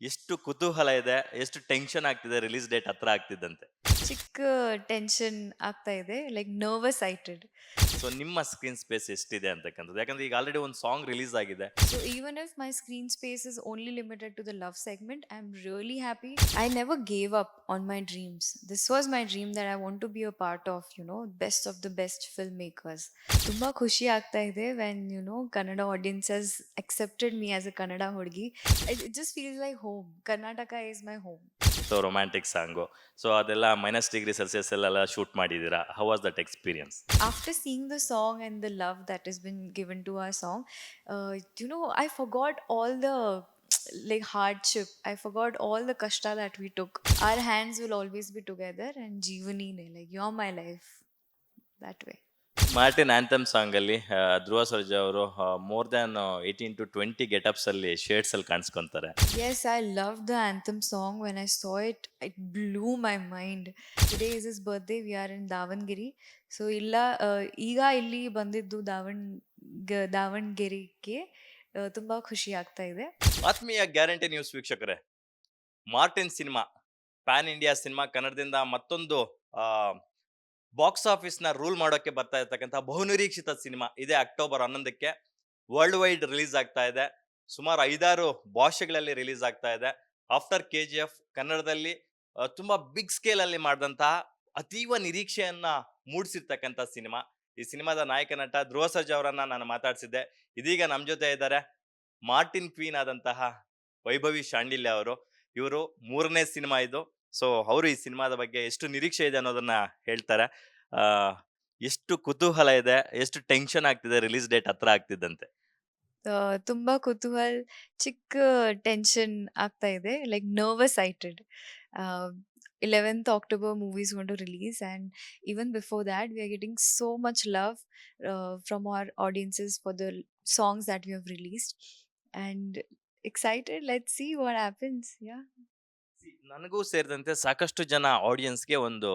ಎಷ್ಟು ಕುತೂಹಲ ಇದೆ, ಎಷ್ಟು ಟೆನ್ಷನ್ ಆಗ್ತಿದೆ ರಿಲೀಸ್ ಡೇಟ್ ಹತ್ರ ಆಗ್ತಿದ್ದಂತೆ. ಚಿಕ್ಕ ಟೆನ್ಷನ್ ಆಗ್ತಾ ಇದೆ, ಲೈಕ್ ನರ್ವಸ್ ಐಟೆಡ್. ಸೊ ನಿಮ್ಮ ಸ್ಕ್ರೀನ್ ಸ್ಪೇಸ್ ಎಷ್ಟಿದೆ ಅಂತಕ್ಕಂಥದ್ದು. ಯಾಕಂದ್ರೆ ಈಗ ಆಲ್ರೆಡಿ ಒಂದು ಸಾಂಗ್ ರಿಲೀಸ್ ಆಗಿದೆ. So even if my screen space is only limited to the love segment, I'm really happy. I never gave up on my dreams. This was my dream that I want to be a part of, best of the best filmmakers. ತುಂಬಾ ಖುಷಿ ಆಗ್ತಾ ಇದೆ when Kannada audiences accepted me as a Kannada ಹುಡುಗಿ. It just feels like home. Karnataka is my home. So romantic song. So ಅದೆಲ್ಲ -°C ಅಲ್ಲೆಲ್ಲ shoot ಮಾಡಿದ್ದೀರಾ. How was that experience? After seeing the song and the love that has been given to our song, I forgot all the like hardship. I forgot all the kashta that we took. Our hands will always be together, and Jeevani ne, like you're my life, that way. Martin anthem ಸಾಂಗಲ್ಲಿ ಧ್ರುವ ಸರ್ಜಾ ಅವರು more than 18 to 20 getups ಅಲ್ಲಿ shades ಅಲ್ಲಿ ಕಾಣಿಸ್ಕೊಂತಾರೆ. Yes, I loved the anthem song. When I saw it, it blew my mind. Today is his birthday. We are in Davangere. So illa ಈಗ ಇಲ್ಲಿ ಬಂದಿದ್ದು ದಾವಣಗೆರೆಗೆ ತುಂಬಾ ಖುಷಿ ಆಗ್ತಾ ಇದೆ. ಆತ್ಮೀಯ ಗ್ಯಾರಂಟಿ ನ್ಯೂಸ್ ವೀಕ್ಷಕರೇ, Martin cinema PAN India cinema, ಕನ್ನಡದಿಂದ ಮತ್ತೊಂದು ಬಾಕ್ಸ್ ಆಫೀಸ್ ನ ರೂಲ್ ಮಾಡೋಕೆ ಬರ್ತಾ ಇರ್ತಕ್ಕಂಥ ಬಹುನಿರೀಕ್ಷಿತ ಸಿನಿಮಾ ಇದೆ. ಅಕ್ಟೋಬರ್ 11ಕ್ಕೆ ವರ್ಲ್ಡ್ ವೈಡ್ ರಿಲೀಸ್ ಆಗ್ತಾ ಇದೆ. ಸುಮಾರು 5-6 ಭಾಷೆಗಳಲ್ಲಿ ರಿಲೀಸ್ ಆಗ್ತಾ ಇದೆ. ಆಫ್ಟರ್ KGF ಕನ್ನಡದಲ್ಲಿ ತುಂಬಾ ಬಿಗ್ ಸ್ಕೇಲ್ ಅಲ್ಲಿ ಮಾಡಿದಂತಹ ಅತೀವ ನಿರೀಕ್ಷೆಯನ್ನ ಮೂಡಿಸಿರ್ತಕ್ಕಂಥ ಸಿನಿಮಾ. ಈ ಸಿನಿಮಾದ ನಾಯಕ ನಟ ಧ್ರುವ ಸರ್ಜಾ ಅವರನ್ನ ನಾನು ಮಾತಾಡ್ಸಿದ್ದೆ. ಇದೀಗ ನಮ್ ಜೊತೆ ಇದ್ದಾರೆ ಮಾರ್ಟಿನ್ ಕ್ವೀನ್ ಆದಂತಹ ವೈಭವಿ ಶಾಂಡಿಲ್ಯ ಅವರು. ಇವರು 3ನೇ ಸಿನಿಮಾ ಇದು. ಸೊ ಅವರು ಈ ಸಿನಿಮಾದ ಬಗ್ಗೆ ಎಷ್ಟು ನಿರೀಕ್ಷೆ ಇದೆ ಅನ್ನೋದನ್ನ ಹೇಳ್ತಾರೆ. ಆ ಎಷ್ಟು ಕುತೂಹಲ ಇದೆ, ಎಷ್ಟು ಟೆನ್ಷನ್ ಆಗ್ತಿದೆ ರಿಲೀಸ್ ಡೇಟ್ ಹತ್ರ ಆಗ್ತಿದ್ದಂತೆ. ತುಂಬಾ ಕುತೂಹಲ್, ಚಿಕ್ಕ ಟೆನ್ಷನ್ ಆಗ್ತಾ ಇದೆ, ಲೈಕ್ ನರ್ವಸ್ ಐಟೆಡ್. 11th October movie is going to release, and even before that we are getting so much love from our audiences for the songs that we have released, and excited. Let's see what happens. Yeah. ನನಗೂ ಸೇರಿದಂತೆ ಸಾಕಷ್ಟು ಜನ ಆಡಿಯನ್ಸ್‌ಗೆ ಒಂದು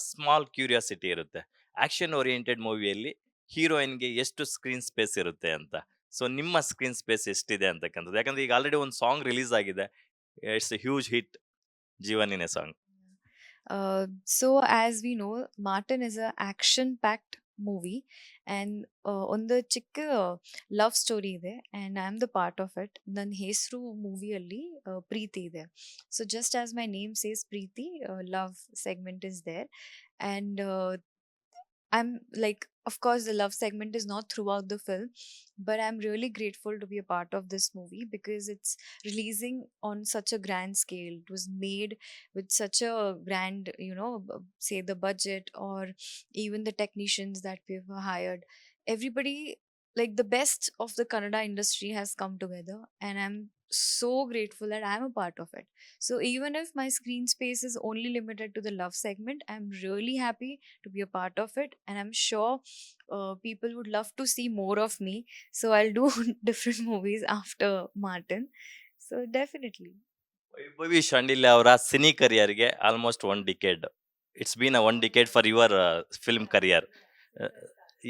small curiosity ಇರುತ್ತೆ. Action oriented ಮೂವಿಯಲ್ಲಿ ಹೀರೋಯಿನ್‌ಗೆ ಎಷ್ಟು screen space ಇರುತ್ತೆ ಅಂತ. So ನಿಮ್ಮ ಸ್ಕ್ರೀನ್ ಸ್ಪೇಸ್ ಎಷ್ಟಿದೆ ಅಂತಕ್ಕಂಥದ್ದು. ಯಾಕಂದ್ರೆ ಈಗ ಆಲ್ರೆಡಿ ಒಂದು ಸಾಂಗ್ ರಿಲೀಸ್ ಆಗಿದೆ. ಇಟ್ಸ್ ಎ ಹ್ಯೂಜ್ ಹಿಟ್, ಜೀವನಿನೇ song. So as we know, Martin is a action-packed movie, and ಒಂದು ಚಿಕ್ಕ ಲವ್ ಸ್ಟೋರಿ ಇದೆ, and I am the part of it. ನನ್ನ ಹೆಸರು ಮೂವಿಯಲ್ಲಿ ಪ್ರೀತಿ ಇದೆ. So just as my name says Preethi, love segment is there, and I'm like, of course, the love segment is not throughout the film, but I'm really grateful to be a part of this movie because it's releasing on such a grand scale. It was made with such a grand, say the budget or even the technicians that we've hired. Everybody, like the best of the Kannada industry has come together, and I'm so grateful that I'm a part of it. So even if my screen space is only limited to the love segment, I'm really happy to be a part of it, and I'm sure people would love to see more of me, so I'll do different movies after Martin. So definitely. Vaibhavi Shandilya ಅವರ cine ಕರಿಯರ್‌ಗೆ almost 1 decade. It's been a 1 decade for your film career.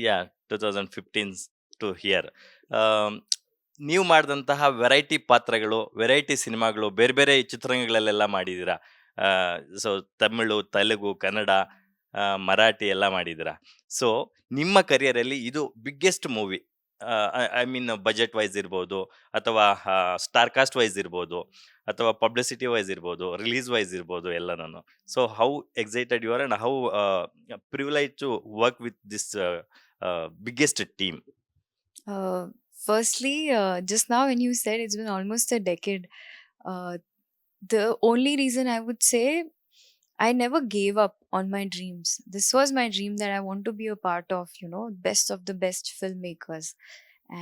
Yeah, 2015 to here. Um, ನೀವು ಮಾಡಿದಂತಹ variety ಪಾತ್ರಗಳು, variety ಸಿನಿಮಾಗಳು ಬೇರೆ ಬೇರೆ ಚಿತ್ರರಂಗಗಳಲ್ಲೆಲ್ಲ ಮಾಡಿದ್ದೀರಾ. ಸೊ ತಮಿಳು, ತೆಲುಗು, ಕನ್ನಡ, ಮರಾಠಿ ಎಲ್ಲ ಮಾಡಿದ್ದೀರಾ. ಸೊ ನಿಮ್ಮ ಕರಿಯರಲ್ಲಿ ಇದು biggest movie. I mean budget wise ಇರ್ಬೋದು, ಅಥವಾ ಸ್ಟಾರ್ ಕಾಸ್ಟ್ ವೈಸ್ ಇರ್ಬೋದು, ಅಥವಾ ಪಬ್ಲಿಸಿಟಿ ವೈಸ್ ಇರ್ಬೋದು, ರಿಲೀಸ್ ವೈಸ್ ಇರ್ಬೋದು ಎಲ್ಲನೂ. So how excited you are and how privilege to work with this biggest team? Uh, Firstly, just now when you said it's been almost a decade, uh, the only reason I would say I never gave up on my dreams. This was my dream that I want to be a part of, best of the best filmmakers.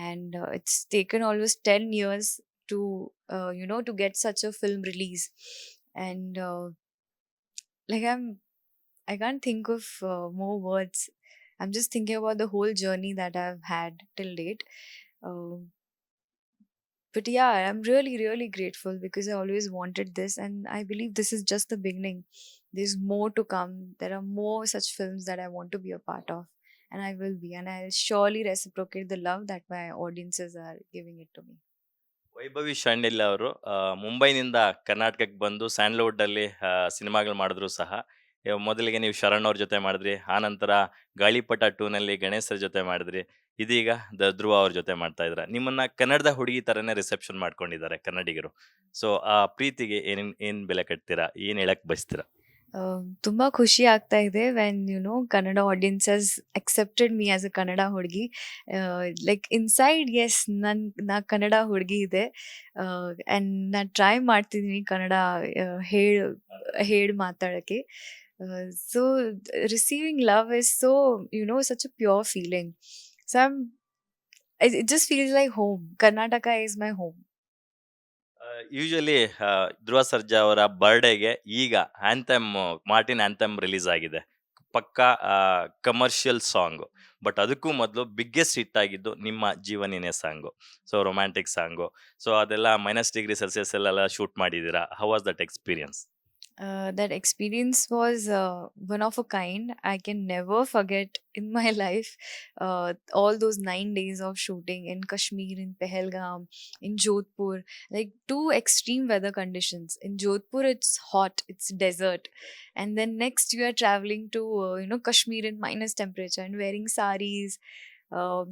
And it's taken almost 10 years to get such a film release. And like I can't think of more words. I'm just thinking about the whole journey that I've had till date. Um, but yeah, I'm really, really grateful because I always wanted this, and I believe this is just the beginning. There's more to come. There are more such films that I want to be a part of, and I will be, and I'll surely reciprocate the love that my audiences are giving it to me. Vaibhavi Shandilya ಅವರು ಮುಂಬೈನಿಂದ ಕರ್ನಾಟಕಕ್ಕೆ ಬಂದು ಸ್ಯಾಂಡಲ್‌ವುಡ್ಡಲ್ಲಿ ಸಿನಿಮಾಗಳು ಮಾಡಿದ್ರು ಸಹ. ಮೊದಲಿಗೆ ನೀವು ಶರಣ್ ಅವ್ರ ಜೊತೆ ಮಾಡಿದ್ರಿ. ಆನಂತರ ಗಾಳಿಪಟ 2ನಲ್ಲಿ ಗಣೇಶ್ ಸರ್ ಜೊತೆ ಮಾಡಿದ್ರಿ. ಇದೀಗ ಧ್ರುವ ಅವ್ರ ಜೊತೆ ಮಾಡ್ತಾ ಇದ್ದೀರಾ. ನಿಮ್ಮನ್ನ ಕನ್ನಡದ ಹುಡುಗಿ ಥರನೇ ರಿಸೆಪ್ಷನ್ ಮಾಡ್ಕೊಂಡಿದ್ದಾರೆ ಕನ್ನಡಿಗರು. ಸೊ, ಆ ಪ್ರೀತಿಗೆ ಏನ್ ಬೆಲೆ ಕಟ್ತೀರಾ? ಏನ್ ಹೇಳಕ್ ಬಯಸ್ತೀರಾ? ತುಂಬ ಖುಷಿ ಆಗ್ತಾ ಇದೆ when Kannada audiences accepted me as a Kannada ಹುಡುಗಿ. ಲೈಕ್ ಇನ್ಸೈಡ್ ಎಸ್ ನಾ ಕನ್ನಡ ಹುಡುಗಿ ಇದೆ. ಆ್ಯಂಡ್ ನಾನು ಟ್ರೈ ಮಾಡ್ತಿದ್ದೀನಿ ಕನ್ನಡ ಹೇಳಿ ಹೇಳಿ ಮಾತಾಡೋಕ್ಕೆ. So receiving love is so such a pure feeling. So it just feels like home. Karnataka is my home. Usually Dhruva Sarja ಅವರ ಬರ್ಡೇಗೆ ಈಗ ಆಂಥೆಮ್, ಮಾರ್ಟಿನ್ ಆಂಥೆಮ್ ರಿಲೀಸ್ ಆಗಿದೆ. ಪಕ್ಕಾ ಕಮರ್ಷಿಯಲ್ ಸಾಂಗು. ಬಟ್ ಅದಕ್ಕೂ ಮೊದಲು ಬಿಗ್ಗೆಸ್ಟ್ ಹಿಟ್ ಆಗಿದ್ದು ನಿಮ್ಮ ಜೀವನಿನೇ song. So romantic song. So ಅದೆಲ್ಲ -°C ಅಲ್ಲೆಲ್ಲ ಶೂಟ್ ಮಾಡಿದ್ದೀರಾ. How was that experience? That experience was one of a kind. I can never forget in my life all those 9 days of shooting in Kashmir, in Pahalgam, in Jodhpur. Like two extreme weather conditions. In Jodhpur, it's hot, it's desert, and then next you are traveling to Kashmir in minus temperature and wearing saris. Um,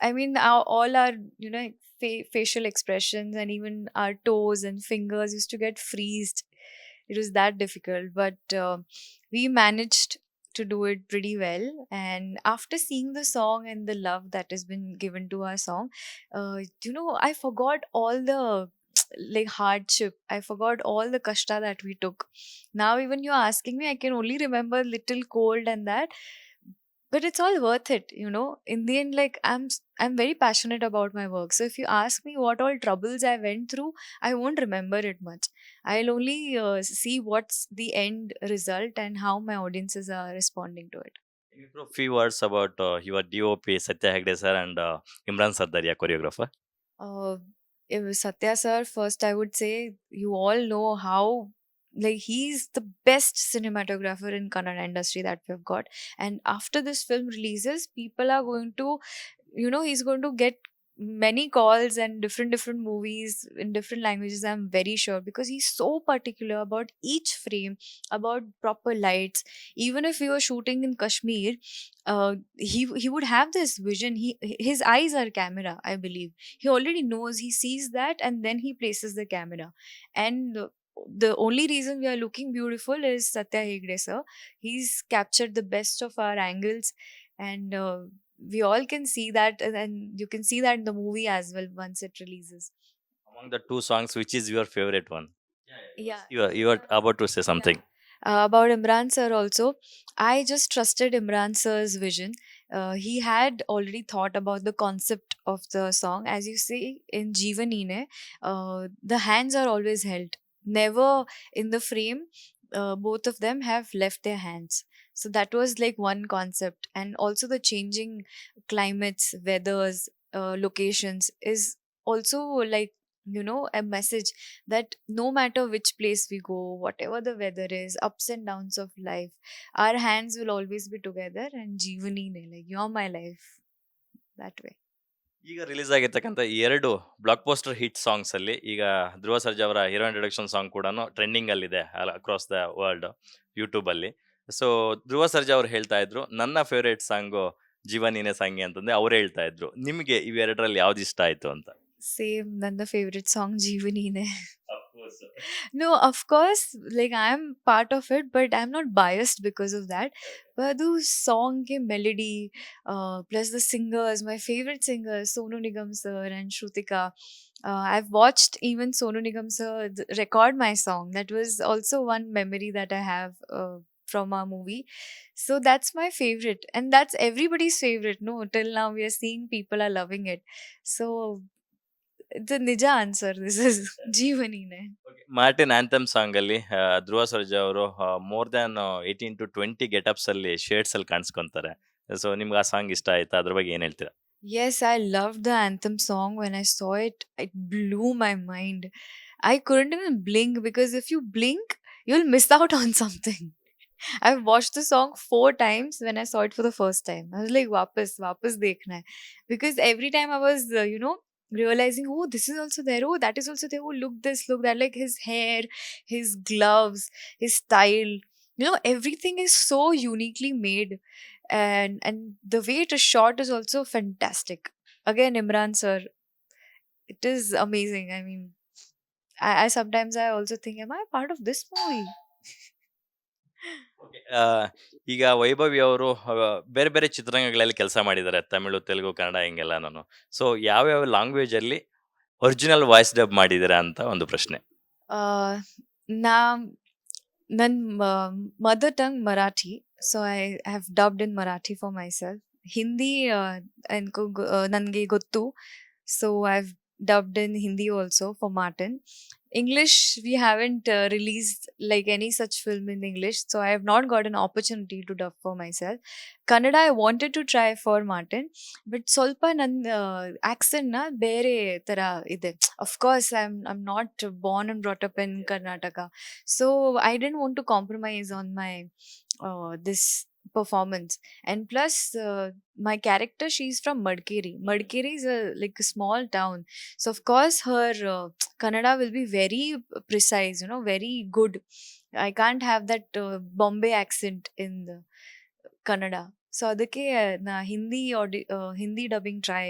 I mean, all our facial expressions and even our toes and fingers used to get freezed. It was that difficult, but we managed to do it pretty well. And after seeing the song and the love that has been given to our song, I forgot all the like hardship. I forgot all the kashta that we took. Now even you're asking me, I can only remember little cold and that, but it's all worth it. In the end, like I'm very passionate about my work. So if you ask me what all troubles I went through, I won't remember it much. I'll only see what's the end result and how my audiences are responding to it. Can you throw a few words about your DOP Satya Hegde sir and Imran Sardaria, choreographer? uh, it was Satya sir. First, I would say you all know how, like, he's the best cinematographer in Kannada industry that we've got. And after this film releases, people are going to, he's going to get many calls and different movies in different languages, I'm very sure, because he's so particular about each frame, about proper lights. Even if we were shooting in Kashmir, he would have this vision. His eyes are camera, I believe. He already knows, he sees that, and then he places the camera. And the only reason we are looking beautiful is Satya Hegde sir. He's captured the best of our angles, and we all can see that, and you can see that in the movie as well once it releases. Among the two songs, which is your favorite one? Yeah. You are about to say something. About Imran sir also, I just trusted Imran sir's vision. He had already thought about the concept of the song. As you see in Jeevani Ne, the hands are always held. Never in the frame, both of them have left their hands. So that was like one concept. And also the changing climates, weathers, locations is also like, a message that no matter which place we go, whatever the weather is, ups and downs of life, our hands will always be together. And Jeevani ne, like, you're my life, that way. ಈಗ release ಆಗಿರ್ತಕ್ಕಂಥ 2 block buster hit songs ಅಲ್ಲಿ ಈಗ ಧ್ರುವ ಸರ್ಜಾ ಅವರ hero introduction song ಕೂಡ trending ಅಲ್ಲಿದೆ across the world YouTube ಅಲ್ಲಿ. So ಧ್ರುವ ಸರ್ಜಾ ಅವ್ರು ಹೇಳ್ತಾ ಇದ್ರು, ನನ್ನ ಫೇವರೇಟ್ ಸಾಂಗು ಜೀವ ನೀನೆ ಸಾಂಗಿ ಅಂತಂದ್ರೆ ಅವ್ರು ಹೇಳ್ತಾ ಇದ್ರು. ನಿಮ್ಗೆ ಇವೆರಡರಲ್ಲಿ ಯಾವ್ದು ಇಷ್ಟ ಆಯ್ತು ಅಂತ? Same, ನನ್ನ favorite song Jeevani ne. Of course. No, of course, like I'm part of it, but I'm not biased because of that. But the song ke melody, plus the singers, my favorite singers, Sonu Nigam sir and Shrutika. I've watched even Sonu Nigam sir record my song. That was also one memory that I have from our movie. So that's my favorite, and that's everybody's favorite. No, till now we are seeing people are loving it. So the Nija answer, this is Jeevani ne. Martin anthem song ಅಲ್ಲಿ ಧ್ರುವ ಸರ್ಜಾ ಅವರು more than 18 to 20 getups ಅಲ್ಲಿ shades ಅಲ್ಲಿ ಕಾಣಿಸ್ಕೊಂತಾರೆ. So ನಿಮ್ಗೆ ಆ song ಇಷ್ಟ ಆಯ್ತಾ? ಅದ್ರ ಬಗ್ಗೆ ಏನ್ ಹೇಳ್ತೀರಾ? Yes, I loved the anthem song. When I saw it, it blew my mind. I couldn't even blink, because if you blink, you'll miss out on something. I've watched the song 4 times when I saw it for the first time. I was like, वापस वापस देखना है, because every time I was realizing, oh, this is also there, oh, that is also there, oh, look this, look that, like his hair, his gloves, his style, everything is so uniquely made. And the way it is shot is also fantastic. Again, Imran sir, it is amazing. I mean, I sometimes I also think, am I part of this movie? ಆ, ಈಗ ವೈಭವಿ ಅವರು ಬೇರೆ ಬೇರೆ ಚಿತ್ರರಂಗಗಳಲ್ಲಿ ಕೆಲಸ ಮಾಡಿದ್ದಾರೆ, Tamil, Telugu, Kannada ಹಿಂಗೆಲ್ಲಾನು. So ಯಾವ್ಯಾವ language ಅಲ್ಲಿ original voice dub ಮಾಡಿದ್ದೀರಾ ಅಂತ ಒಂದು ಪ್ರಶ್ನೆ. uh now ನನ್ನ mother tongue Marathi, so I have dubbed in Marathi for my self. Hindi ನನಗೆ ಗೊತ್ತು, so I have dubbed in Hindi also for Martin. English, we haven't released like any such film in English, so I have not got an opportunity to dub for myself. Kannada, I wanted to try for Martin, but ಸ್ವಲ್ಪ ನನ್ನ accent na ಬೇರೆ ತರ ಇದೆ. Of course, I'm not born and brought up in Karnataka, so I didn't want to compromise on my this performance. And plus, my character, she's from Madkeri. Madkeri is like a small town, so of course her Kannada will be very precise, very good. I can't have that Bombay accent in the Kannada. So ಅದಕ್ಕೆ ನಾ Hindi dubbing try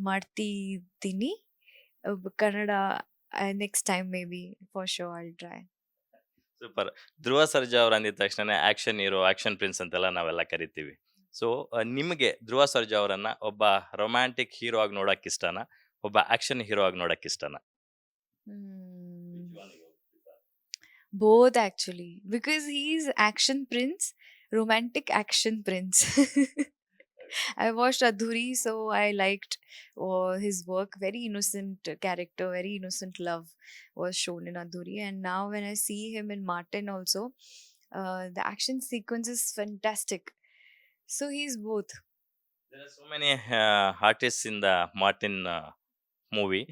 ಮಾಡ್ತಿದ್ದೀನಿ. Kannada next time may be for sure I try. Super. Dhruva Sarja ಅವ್ರು ಅಂದಿದ ತಕ್ಷಣ action hero, action prince ಅಂತೆಲ್ಲ ನಾವೆಲ್ಲ ಕರಿತೀವಿ. So ನಿಮಗೆ ಧ್ರುವ ಸರ್ಜಾ ಅವರನ್ನ ಒಬ್ಬ ರೊಮ್ಯಾಂಟಿಕ್ ಹೀರೋ ಆಗಿ ನೋಡಕ್ ಇಷ್ಟನಾ, ಒಬ್ಬ ಆಕ್ಷನ್ ಹೀರೋ ಆಗಿ ನೋಡಕ್ ಇಷ್ಟನಾ? Both actually, because he's action prince, romantic action prince. I watched Adhuri, so I liked his work. Very innocent character, very innocent love was shown in Adhuri. And now when I see him in Martin also, the action sequence is fantastic. So he's both. There are so many artists in the Martin movie.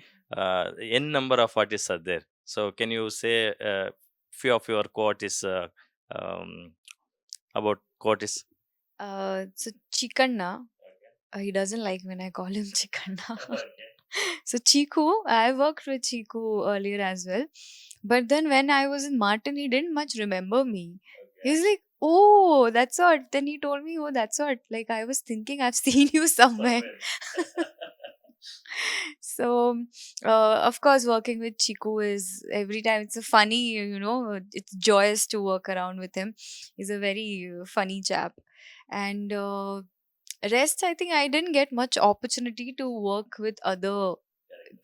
N number of artists are there. So can you say few of your quotes um, about quotes? So Chikanna, he doesn't like when I call him Chikanna. So Chiku, I worked with Chiku earlier as well. But then when I was in Martin, he didn't much remember me. He was like, oh, that's what. Then he told me, oh, that's what. Like I was thinking I've seen you somewhere. So, of course, working with Chiku is every time it's a funny, it's joyous to work around with him. He's a very funny chap. And rest, I think I didn't get much opportunity to work with other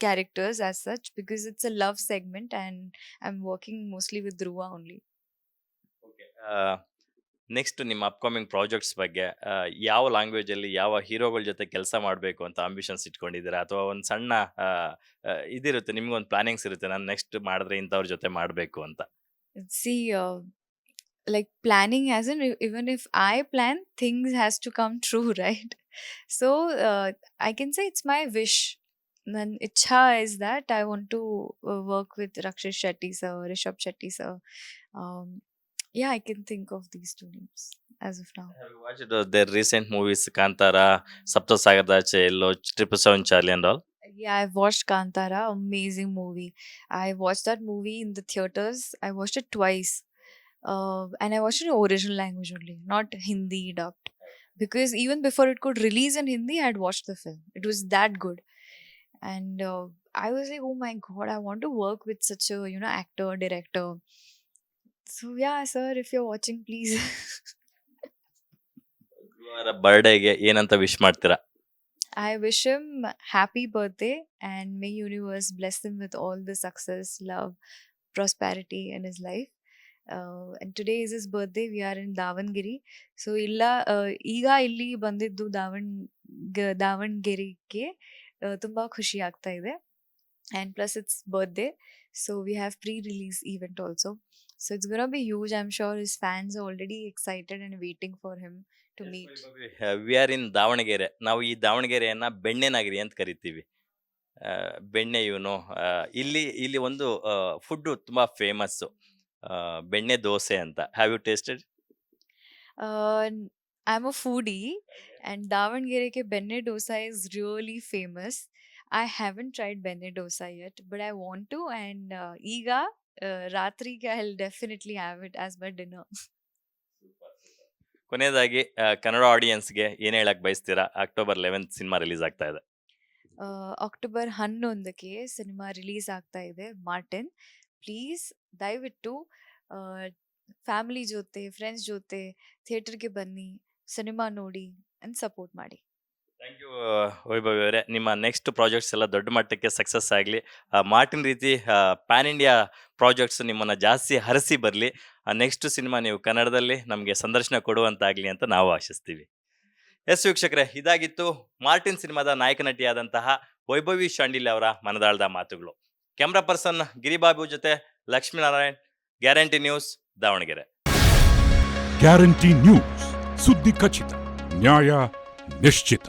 characters as such, because it's a love segment and I'm working mostly with Dhruva only. Next ನಿಮ್ಮ upcoming projects ಬಗ್ಗೆ ಯಾವ language ಅಲ್ಲಿ ಯಾವ ಹೀರೋಗಳ ಜೊತೆ ಕೆಲಸ ಮಾಡಬೇಕು ಅಂತ ambitions ಇಟ್ಕೊಂಡಿದ್ದೀರಾ, ಅಥವಾ ಒಂದು ಸಣ್ಣ ಇದಿರುತ್ತೆ ನಿಮ್ಗೊಂದು ಪ್ಲಾನಿಂಗ್ಸ್ ಇರುತ್ತೆ, ನಾನು ನೆಕ್ಸ್ಟ್ ಮಾಡಿದ್ರೆ ಇಂಥವ್ರ ಜೊತೆ ಮಾಡಬೇಕು ಅಂತ? See, like planning, as in even if I plan, things has to come true, right? So I can say it's my wish. Nan ichha is that I want to work with Rakshish Shetty sir, Rishabh Shetty sir. Yeah, I can think of these two names as of now. Have you watched their recent movies, Kantara, Saptasagardache, Yellow, 777 Charlie and all? Yeah, I've watched Kantara. Amazing movie. I watched that movie in the theaters. I watched it twice. And I watched it in original language only, not Hindi dubbed. Because even before it could release in Hindi, I had watched the film. It was that good. And I was like, oh my god, I want to work with such a, actor, director. So yeah, sir, if you're watching, please. ಬರ್ಡೇಗೆ ಏನಂತ wish ಮಾಡ್ತೀರಾ? I wish him happy birthday and may universe bless him with all the success, love, prosperity in his life. And today is his birthday. We are in Davangere. So ಈಗ ಇಲ್ಲಿ ಬಂದಿದ್ದು ದಾವಣಗೆರೆಗೆ ತುಂಬಾ ಖುಷಿ ಆಗ್ತಾ ಇದೆ. And plus it's birthday, so we have pre-release event also. So it's gonna be huge. I'm sure his fans are already excited and waiting for him to meet. We are in Davangere. ನಾವು ಈ ದಾವಣಗೆರೆಯನ್ನ ಬೆಣ್ಣೆ ನಗರಿ ಅಂತ ಕರಿತೀವಿ. ಬೆಣ್ಣೆ ಇಲ್ಲಿ ಒಂದು food ತುಂಬಾ ಫೇಮಸ್, ಬೆಣ್ಣೆ ದೋಸೆ ಅಂತ. Have you tasted? I'm a foodie, and Davangere ke benne dosa is really famous. I haven't tried benne dosa yet, but I want to. And ಈಗ ರಾತ್ರಿಗೆ I'll definitely have it as my dinner. ಕೊನೆಯದಾಗಿ ಕನ್ನಡ ಆಡಿಯನ್ಸ್ಗೆ ಏನ್ ಹೇಳಕ್ ಬಯಸ್ತೀರಾ? October 11 cinema release ಆಗ್ತಾ ಇದೆ. October 11ಕ್ಕೆ cinema release ಆಗ್ತಾ ಇದೆ Martin. Please ದಯವಿಟ್ಟು ಫ್ಯಾಮಿಲಿ ಜೊತೆ ಫ್ರೆಂಡ್ಸ್ ಜೊತೆ ಥಿಯೇಟರ್ಗೆ ಬನ್ನಿ, ಸಿನಿಮಾ ನೋಡಿ ಅಂಡ್ ಸಪೋರ್ಟ್ ಮಾಡಿ. ಥ್ಯಾಂಕ್ ಯು ವೈಭವಿ ಅವರೇ. ನಿಮ್ಮ ನೆಕ್ಸ್ಟ್ ಪ್ರಾಜೆಕ್ಟ್ಸ್ ಎಲ್ಲ ದೊಡ್ಡ ಮಟ್ಟಕ್ಕೆ ಸಕ್ಸಸ್ ಆಗಲಿ. ಮಾರ್ಟಿನ್ ರೀತಿ ಪ್ಯಾನ್ ಇಂಡಿಯಾ ಪ್ರಾಜೆಕ್ಟ್ಸ್ ನಿಮ್ಮನ್ನು ಜಾಸ್ತಿ ಹರಿಸಿ ಬರಲಿ. ನೆಕ್ಸ್ಟ್ ಸಿನಿಮಾ ನೀವು ಕನ್ನಡದಲ್ಲಿ ನಮಗೆ ಸಂದರ್ಶನ ಕೊಡುವಂತಾಗಲಿ ಅಂತ ನಾವು ಆಶಿಸ್ತೀವಿ. ಎಸ್ ವೀಕ್ಷಕರೇ, ಇದಾಗಿತ್ತು ಮಾರ್ಟಿನ್ ಸಿನಿಮಾದ ನಾಯಕ ನಟಿಯಾದಂತಹ ವೈಭವಿ ಶಾಂಡಿಲ್ಯ ಅವರ ಮನದಾಳದ ಮಾತುಗಳು. ಕ್ಯಾಮ್ರಾ ಪರ್ಸನ್ ಗಿರಿಬಾಬು ಜೊತೆ Lakshminarayan, guarantee news, Davanagere. Guarantee news, ಸುದ್ದಿ ಖಚಿತ, ನ್ಯಾಯ ನಿಶ್ಚಿತ.